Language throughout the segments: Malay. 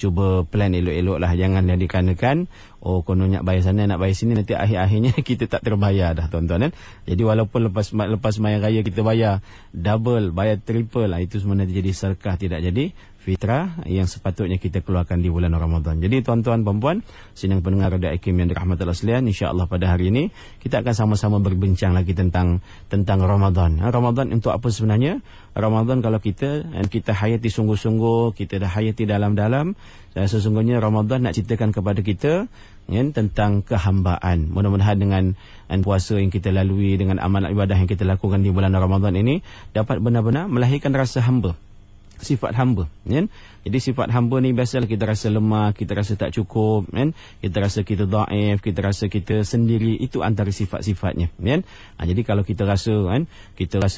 cuba plan elok-elok lah. Jangan dikarenakan kononnya bayar sana nak bayar sini, nanti akhir-akhirnya kita tak terbayar dah tuan-tuan kan. Jadi walaupun lepas sembahyang raya kita bayar double, bayar triple, itu semua nanti jadi sedekah, tidak jadi fitrah yang sepatutnya kita keluarkan di bulan Ramadan. Jadi tuan-tuan puan-puan, sidang pendengar Radio Hakim yang dirahmati Allah sekalian, insya-Allah pada hari ini kita akan sama-sama berbincang lagi tentang Ramadan. Ramadan untuk apa sebenarnya? Ramadan kalau kita hayati sungguh-sungguh, kita dah hayati dalam-dalam, sesungguhnya Ramadan nak ceritakan kepada kita tentang kehambaan. Mudah-mudahan dengan puasa yang kita lalui, dengan amal ibadah yang kita lakukan di bulan Ramadan ini dapat benar-benar melahirkan rasa hamba, sifat hamba kan. Jadi sifat hamba ni biasalah kita rasa lemah, kita rasa tak cukup kan, kita rasa kita dhaif, kita rasa kita sendiri, itu antara sifat-sifatnya kan. Jadi kalau kita rasa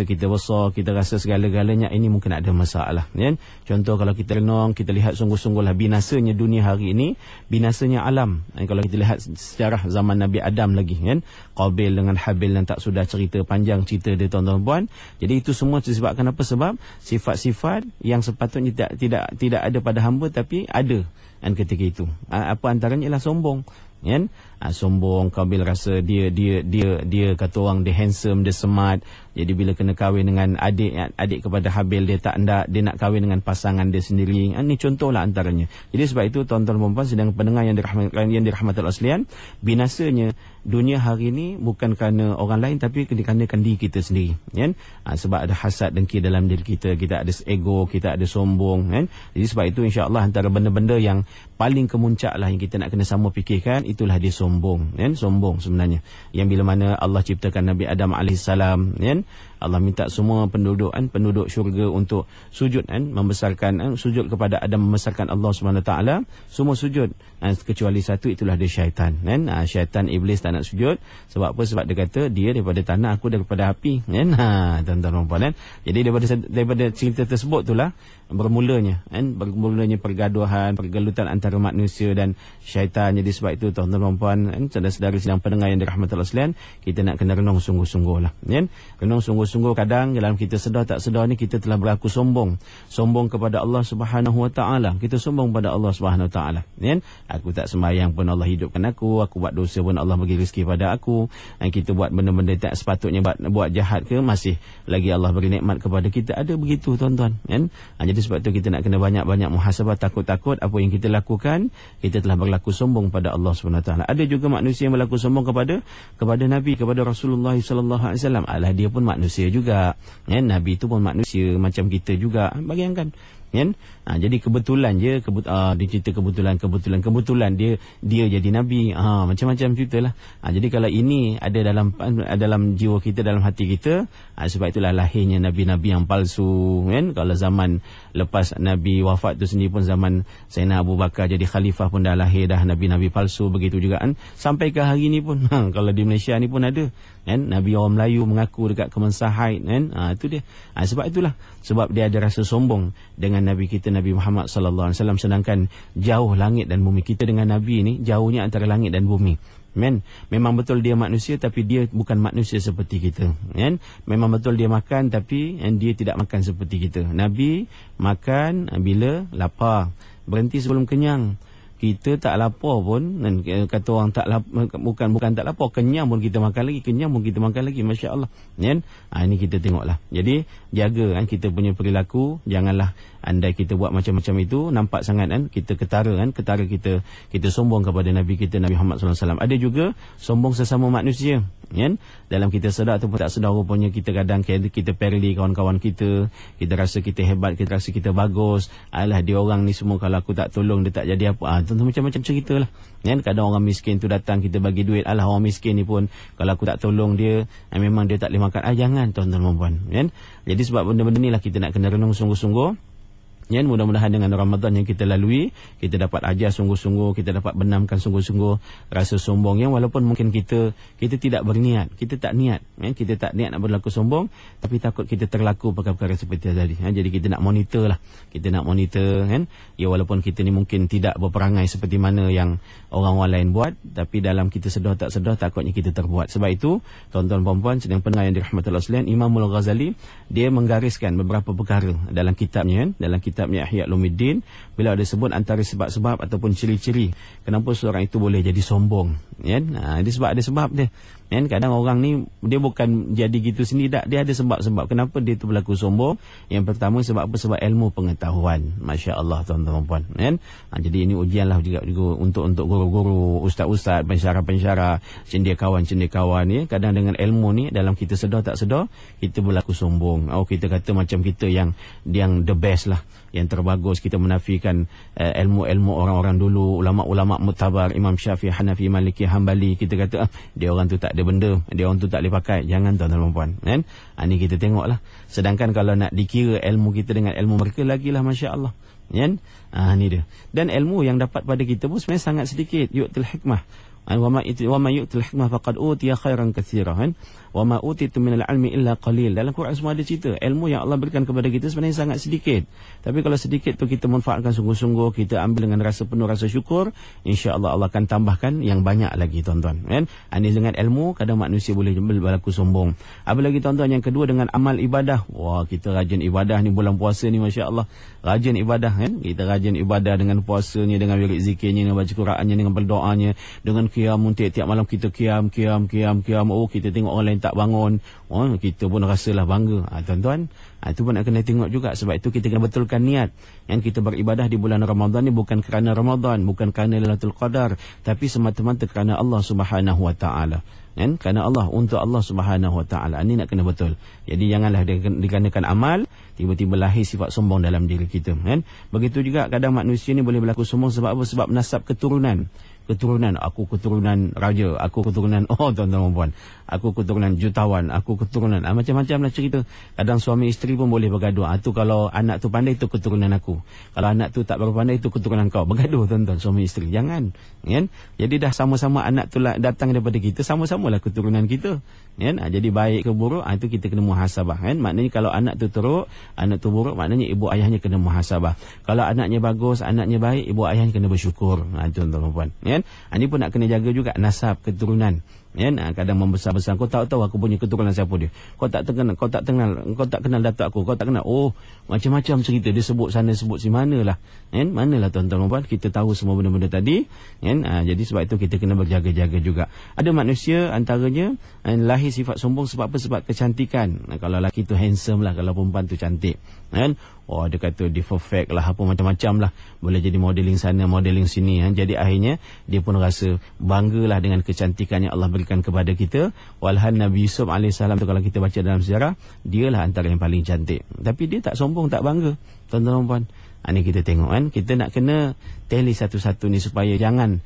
kita besar, kita rasa segala-galanya, ini mungkin ada masalah kan. Contoh kalau kita renung, kita lihat sungguh-sungguhlah binasanya dunia hari ini, binasanya alam. Kalau kita lihat sejarah zaman Nabi Adam lagi kan, Qabil dengan Habil yang tak sudah cerita panjang cerita dia tuan-tuan puan. Jadi itu semua disebabkan apa? Sebab sifat-sifat yang sepatutnya tidak ada pada hamba tapi ada ketika itu. Apa antaranya ialah sombong kan. Sombong, Qabil rasa dia kata orang dia handsome, dia smart. Jadi bila kena kahwin dengan adik kepada Habil, dia tak nak, dia nak kahwin dengan pasangan dia sendiri. Ini contohlah antaranya. Jadi sebab itu tuan-tuan dan puan sedang pendengar yang dirahmati Allah sekalian, binasanya dunia hari ini bukan kerana orang lain tapi dikarenakan diri kita sendiri kan. Sebab ada hasad dengki dalam diri kita, kita ada ego, kita ada sombong kan. Jadi sebab itu insya-Allah antara benda-benda yang paling kemuncak lah yang kita nak kena sama fikirkan, itulah dia sombong kan. Sombong sebenarnya yang bila mana Allah ciptakan Nabi Adam alaihissalam kan, Allah minta semua penduduk syurga untuk sujud membesarkan sujud kepada Adam, membesarkan Allah Subhanahu taala, semua sujud kecuali satu, itulah dia syaitan kan. Syaitan, iblis tak nak sujud. Sebab apa? Sebab dia kata dia daripada tanah, aku daripada api kan. Tuan-tuan puan. Jadi daripada cerita tersebut itulah bermulanya pergaduhan, pergelutan antara manusia dan syaitan. Jadi sebab itu tuan-tuan puan saudara-saudari sidang pendengar yang dirahmati Allah sekalian, kita nak kena renung sungguh-sungguh lah kan. Renung sungguh-sungguh, kadang dalam kita sedar tak sedar ni kita telah berlaku sombong kepada Allah Subhanahu wa taala. Kita sombong pada Allah Subhanahu wa taala kan. Aku tak sembahyang pun Allah hidupkan aku buat dosa pun Allah bagi rezeki pada aku, kita buat benda-benda tak sepatutnya buat jahat ke, masih lagi Allah beri nikmat kepada kita. Ada begitu tuan-tuan kan. Jadi sebab tu kita nak kena banyak-banyak muhasabah, takut-takut apa yang kita lakukan, kita telah berlaku sombong pada Allah Subhanahu wa taala. Ada juga manusia yang berlaku sombong kepada Nabi, kepada Rasulullah sallallahu alaihi wasallam. Dia pun manusia juga kan. Nabi itu pun manusia macam kita juga. Bayangkan kan. Jadi kebetulan je dia cerita kebetulan dia jadi nabi. Macam-macam ceritalah. Jadi kalau ini ada dalam jiwa kita, dalam hati kita, sebab itulah lahirnya nabi-nabi yang palsu kan. Kalau zaman lepas Nabi wafat tu sendiri pun, zaman Sayyidina Abu Bakar jadi khalifah pun dah lahir dah nabi-nabi palsu. Begitu juga kan sampai ke hari ni pun kalau di Malaysia ni pun ada kan, nabi orang Melayu mengaku dekat Kementerian Haid kan. Itu dia. Sebab itulah, sebab dia ada rasa sombong dengan nabi kita Nabi Muhammad sallallahu alaihi wasallam, sedangkan jauh langit dan bumi. Kita dengan nabi ni jauhnya antara langit dan bumi. Memang betul dia manusia tapi dia bukan manusia seperti kita kan. Memang betul dia makan tapi dia tidak makan seperti kita. Nabi makan bila lapar, berhenti sebelum kenyang. Kita tak lapar pun, kata orang tak lapar, bukan tak lapar, kenyang pun kita makan lagi, Masya Allah kan. Ini kita tengoklah. Jadi jaga kita punya perilaku. Janganlah andai kita buat macam-macam itu, nampak sangat kita ketara kita sombong kepada Nabi kita Nabi Muhammad SAW. Ada juga sombong sesama manusia kan. Dalam kita sedar ataupun tak sedar, rupanya kita kadang kita perli kawan-kawan kita rasa kita hebat, kita rasa kita bagus. Dia orang ni semua kalau aku tak tolong dia tak jadi apa. Macam-macam cerita lah kan. Kadang orang miskin tu datang, kita bagi duit, orang miskin ni pun kalau aku tak tolong dia, memang dia tak boleh makan. Jangan tuan-tuan dan puan kan. Jadi sebab benda-benda ni lah kita nak kena renung sungguh-sungguh. Mudah-mudahan dengan Ramadan yang kita lalui, kita dapat ajar sungguh-sungguh, kita dapat benamkan sungguh-sungguh rasa sombong yang walaupun mungkin kita tidak berniat, kita tak niat nak berlaku sombong, tapi takut kita terlaku perkara-perkara seperti tadi. Jadi kita nak monitor kan. Ya, walaupun kita ni mungkin tidak berperangai seperti mana yang orang-orang lain buat, tapi dalam kita sedar tak sedar takutnya kita terbuat. Sebab itu tuan-tuan puan-puan sedang pendengar yang dirahmati Allah sekalian, Imam Al-Ghazali dia menggariskan beberapa perkara dalam kitabnya kitabnya Ihya Ulumuddin, bila ada sebut antara sebab-sebab ataupun ciri-ciri kenapa seorang itu boleh jadi sombong, kan? Dia sebab ada sebab dia. Kan kadang orang ni dia bukan jadi gitu sendiri, tak, dia ada sebab-sebab kenapa dia tu berlaku sombong. Yang pertama sebab apa? Sebab ilmu pengetahuan. Masya-Allah tuan-tuan dan puan, kan? Jadi ini ujianlah juga untuk guru-guru, ustaz-ustaz, pensyarah-pensyarah, cendekiawan-cendekiawan ya. Kadang dengan ilmu ni dalam kita sedar tak sedar kita berlaku sombong. Kita kata macam kita yang the best lah, yang terbagus. Kita menafikan ilmu-ilmu orang-orang dulu, ulama-ulama mutabar, Imam Syafi'i, Hanafi, Maliki, Hambali. Kita kata dia orang tu tak ada benda, dia orang tu tak boleh pakai. Jangan tuan-tuan dan puan, kan? Ini kita tengoklah. Sedangkan kalau nak dikira ilmu kita dengan ilmu mereka, lagilah masya-Allah, kan? Ni dia. Dan ilmu yang dapat pada kita pun sebenarnya sangat sedikit. Yu'til hikmah wa ma yu'til hikmah faqad utiya khairan katsiran wa ma utitu minal ilmi illa qalil. Dalam Quran semua ada cerita ilmu yang Allah berikan kepada kita sebenarnya sangat sedikit. Tapi kalau sedikit tu kita manfaatkan sungguh-sungguh, kita ambil dengan rasa penuh rasa syukur, insya-Allah Allah akan tambahkan yang banyak lagi tuan-tuan, kan? Ini dengan ilmu kadang manusia boleh berlaku sombong. Apalagi tuan-tuan yang kedua dengan amal ibadah. Wah, kita rajin ibadah ni bulan puasa ni, masya-Allah. Rajin ibadah, kan? Kita rajin ibadah dengan puasanya, dengan wirid zikirnya, dengan baca Qurannya, dengan berdoanya, dengan qiyam, tiap-tiap malam kita qiyam. Kita tengok orang lain tak bangun, kita pun rasalah bangga. Tuan-tuan, itu pun nak kena tengok juga. Sebab itu kita kena betulkan niat. Yang kita beribadah di bulan Ramadan ni bukan kerana Ramadan, bukan kerana Lailatul Qadar, tapi semata-mata kerana Allah Subhanahu Wa Taala. Kan? Kerana Allah, untuk Allah Subhanahu Wa Taala. Ini nak kena betul. Jadi janganlah dikarenakan amal tiba-tiba lahir sifat sombong dalam diri kita, kan? Begitu juga kadang manusia ni boleh berlaku sombong sebab apa? Sebab nasab keturunan. Aku keturunan raja, aku keturunan tuan-tuan dan puan, aku keturunan jutawan, aku keturunan macam-macam lah cerita. Kadang suami isteri pun boleh bergaduh. Tu kalau anak tu pandai, tu keturunan aku. Kalau anak tu tak berapa pandai, tu keturunan kau. Bergaduh tuan-tuan suami isteri. Jangan, kan? Jadi dah sama-sama anak tu datang daripada kita, sama-samalah keturunan kita, kan? Jadi baik ke buruk, itu kita kena muhasabah, kan? Maknanya kalau anak tu teruk, anak tu buruk, maknanya ibu ayahnya kena muhasabah. Kalau anaknya bagus, anaknya baik, ibu ayahnya kena bersyukur. Tuan-tuan dan puan, kan? Ini pun nak kena jaga juga nasab keturunan, kan? Kadang membesar-besar, kau tak tahu aku punya keturunan siapa dia, kau tak kenal datuk aku, kau tak kenal, macam-macam cerita dia sebut sana sebut si manalah, kan? Manalah tuan-tuan dan puan, kita tahu semua benda-benda tadi, kan? Jadi sebab itu kita kena berjaga-jaga juga. Ada manusia antaranya lahir sifat sombong sebab apa? Sebab kecantikan. Kalau lelaki tu handsome lah, kalau perempuan tu cantik, kan? Dia kata dia perfect lah, apa macam-macam lah, boleh jadi modeling sana modeling sini, kan? Jadi akhirnya dia pun rasa banggalah dengan kecantikan yang Allah berikan kepada kita. Walhal Nabi Yusuf AS tu kalau kita baca dalam sejarah, dialah antara yang paling cantik, tapi dia tak sombong, tak bangga, tuan-tuan dan puan. Ini kita tengok, kan? Kita nak kena tally satu-satu ni supaya jangan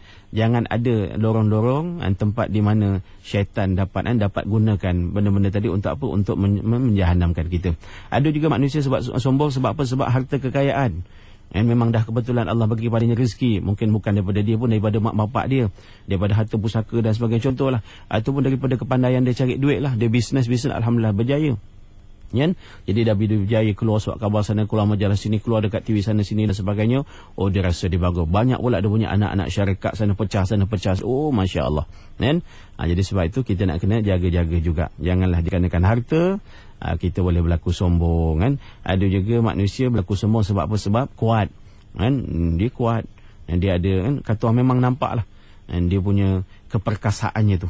ada lorong-lorong tempat di mana syaitan dapat gunakan benda-benda tadi untuk apa? Untuk menjahanamkan kita. Ada juga manusia sebab sombong sebab apa? Sebab harta kekayaan. Memang dah kebetulan Allah bagi padanya rezeki, mungkin bukan daripada dia pun, daripada mak bapak dia, daripada harta pusaka dan sebagainya, contohlah. Ataupun daripada kepandaian dia cari duit lah, dia bisnes alhamdulillah berjaya, kan? Jadi dah berjaya, keluar surat khabar sana, keluar majalah sini, keluar dekat TV sana sini dan sebagainya. Dia rasa dia bagus. Banyak pula dia punya anak-anak syarikat sana pecah. Masya-Allah, kan? Jadi sebab itu kita nak kena jaga-jaga juga. Janganlah dikarenakan harta kita boleh berlaku sombong, kan? Ada juga manusia berlaku sombong sebab apa? Sebab kuat, kan? Dia kuat, dia ada, kan? Kata orang memang nampak lah, dan dia punya keperkasaannya tu,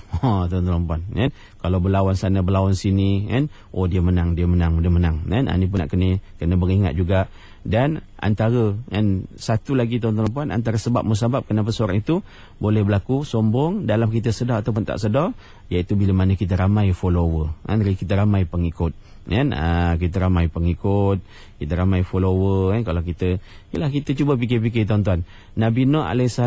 tuan-tuan puan, kan? Kalau berlawan sana berlawan sini, kan? Dia menang, kan? Ini pun nak kena beringat juga. Dan antara, kan, satu lagi tuan-tuan puan, antara sebab musabab kenapa seorang itu boleh berlaku sombong dalam kita sedar ataupun tak sedar, iaitu bila mana kita ramai follower, kan? Kita ramai pengikut, kan? Kita ramai pengikut, kita ramai follower, kan? Kalau kita cuba fikir-fikir tuan-tuan, Nabi Nuh AS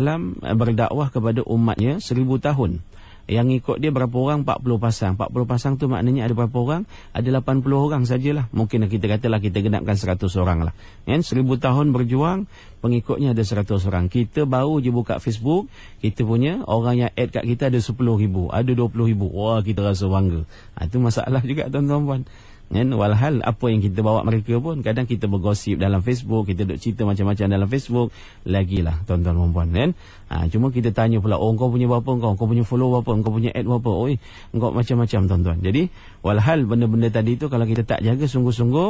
berdakwah kepada umatnya 1000 tahun. Yang ikut dia berapa orang? 40 pasang. 40 pasang tu maknanya ada berapa orang? Ada 80 orang sajalah. Mungkin kita katalah kita genapkan 100 orang lah, kan? 1000 tahun berjuang, pengikutnya ada 100 orang. Kita baru je buka Facebook, kita punya orang yang add kat kita ada 10,000, ada 20,000. Wah, kita rasa bangga. Itu masalah juga tuan-tuan puan. Kan, walhal apa yang kita bawa mereka pun kadang kita bergosip dalam Facebook, kita duk cerita macam-macam dalam Facebook, lagilah tuan-tuan dan puan kan. Cuma kita tanya pula, oh kau punya berapa, kau punya follow berapa, kau punya ad berapa, oi kau macam-macam tuan-tuan. Jadi walhal benda-benda tadi tu kalau kita tak jaga sungguh-sungguh,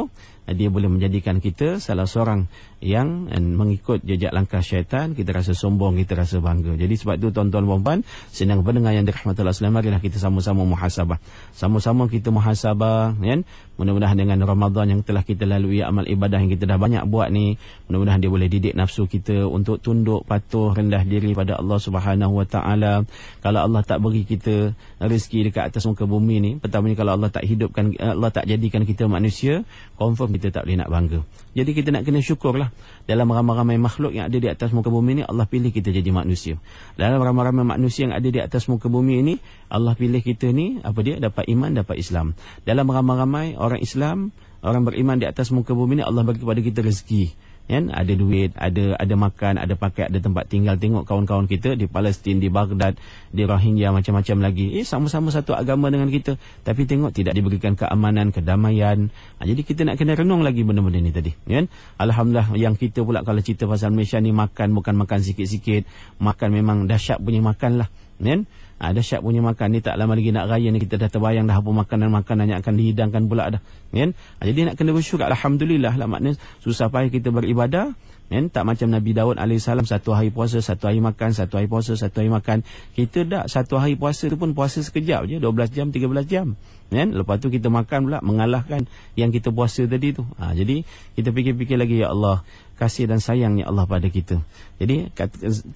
dia boleh menjadikan kita salah seorang yang mengikut jejak langkah syaitan. Kita rasa sombong, kita rasa bangga. Jadi sebab itu tuan-tuan dan puan, sedang pendengar yang dirahmati Allah sekalian, marilah kita sama-sama muhasabah. Sama-sama kita muhasabah kan. Mudah-mudahan dengan Ramadan yang telah kita lalui, amal ibadah yang kita dah banyak buat ni, mudah-mudahan dia boleh didik nafsu kita untuk tunduk, patuh, rendah diri pada Allah Subhanahu Wa Taala. Kalau Allah tak beri kita rezeki dekat atas muka bumi ni, pertamanya kalau Allah tak hidupkan, Allah tak jadikan kita manusia, confirm kita tak boleh nak bangga. Jadi kita nak kena syukurlah. Dalam ramai-ramai makhluk yang ada di atas muka bumi ni, Allah pilih kita jadi manusia. Dalam ramai-ramai manusia yang ada di atas muka bumi ini, Allah pilih kita ni, apa dia? Dapat iman, dapat Islam. Dalam ramai-ramai orang Islam, orang beriman di atas muka bumi ni, Allah bagi kepada kita rezeki. Kan? Ada duit, ada makan, ada pakai, ada tempat tinggal. Tengok kawan-kawan kita di Palestin, di Baghdad, di Rohingya, macam-macam lagi. Sama-sama satu agama dengan kita, tapi tengok tidak diberikan keamanan, kedamaian. Jadi kita nak kena renung lagi benda-benda ni tadi. Kan? Alhamdulillah, yang kita pula kalau cerita pasal Malaysia ni, makan bukan makan sikit-sikit, makan memang dahsyat punya makan lah. Kan? Dahsyat punya makan ni, tak lama lagi nak raya ni, kita dah terbayang dah apa makanan-makanan yang akan dihidangkan pula dah. Kan? Jadi nak kena bersyukur, alhamdulillah lah. Maknanya susah payah kita beribadah. Kan? Tak macam Nabi Daud AS, satu hari puasa, satu hari makan, satu hari puasa, satu hari makan. Kita tak, satu hari puasa tu pun puasa sekejap je, 12 jam, 13 jam. Kan? Lepas tu kita makan pula, mengalahkan yang kita puasa tadi tu. Jadi kita fikir-fikir lagi, ya Allah, kasih dan sayangnya Allah pada kita. Jadi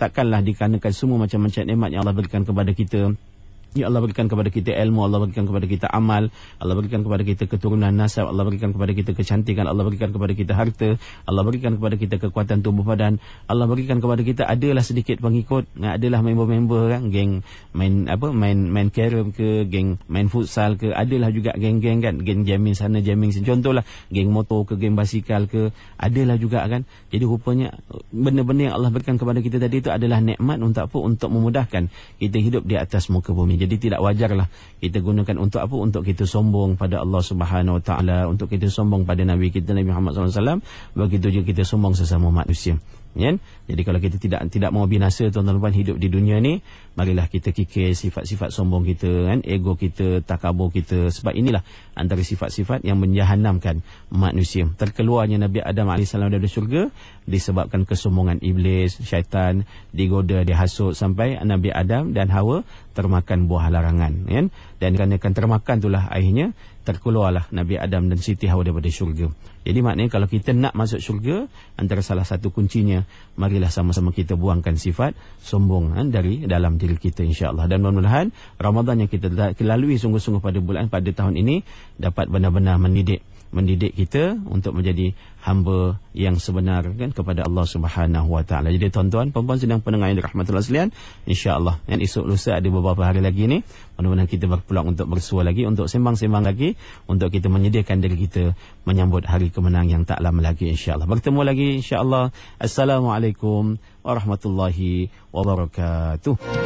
takkanlah dikarenakan semua macam-macam nikmat yang Allah berikan kepada kita, ya Allah berikan kepada kita ilmu, Allah berikan kepada kita amal, Allah berikan kepada kita keturunan nasab, Allah berikan kepada kita kecantikan, Allah berikan kepada kita harta, Allah berikan kepada kita kekuatan tubuh badan, Allah berikan kepada kita adalah sedikit pengikut, adalah member-member kan, geng main carom ke, geng main futsal ke, adalah juga geng-geng kan, geng jamming sana jamming sini, contohlah geng motor ke, geng basikal ke, adalah juga kan. Jadi rupanya benda-benda yang Allah berikan kepada kita tadi itu adalah nikmat untuk apa? Untuk memudahkan kita hidup di atas muka bumi. Jadi tidak wajarlah kita gunakan untuk apa? Untuk kita sombong pada Allah Subhanahu Wa Taala, untuk kita sombong pada Nabi kita Nabi Muhammad SAW. Begitu juga kita sombong sesama manusia. Kan? Jadi kalau kita tidak mau binasa tuan-tuan hidup di dunia ni, marilah kita kikir sifat-sifat sombong kita, kan? Ego kita, takabur kita. Sebab inilah antara sifat-sifat yang menjahanamkan manusia. Terkeluarnya Nabi Adam AS dari syurga disebabkan kesombongan iblis, syaitan, digoda, dihasut sampai Nabi Adam dan Hawa termakan buah larangan. Kan? Dan kerana termakan itulah akhirnya terkeluarlah Nabi Adam dan Siti Hawa daripada syurga. Jadi maknanya kalau kita nak masuk syurga, antara salah satu kuncinya, marilah sama-sama kita buangkan sifat sombong dari dalam diri kita, insya-Allah. Dan mudah-mudahan Ramadan yang kita lalui sungguh-sungguh pada tahun ini dapat benar-benar mendidik kita untuk menjadi hamba yang sebenar kan kepada Allah Subhanahu Wa Taala. Jadi tuan-tuan, puan-puan sedang pendengar yang dirahmati Allah sekalian, insya-Allah kan esok lusa ada beberapa hari lagi ni, mudah-mudahan kita berpeluang untuk bersua lagi, untuk sembang-sembang lagi, untuk kita menyediakan diri kita menyambut hari kemenang yang tak lama lagi, insya-Allah. Bertemu lagi insya-Allah. Assalamualaikum warahmatullahi wabarakatuh.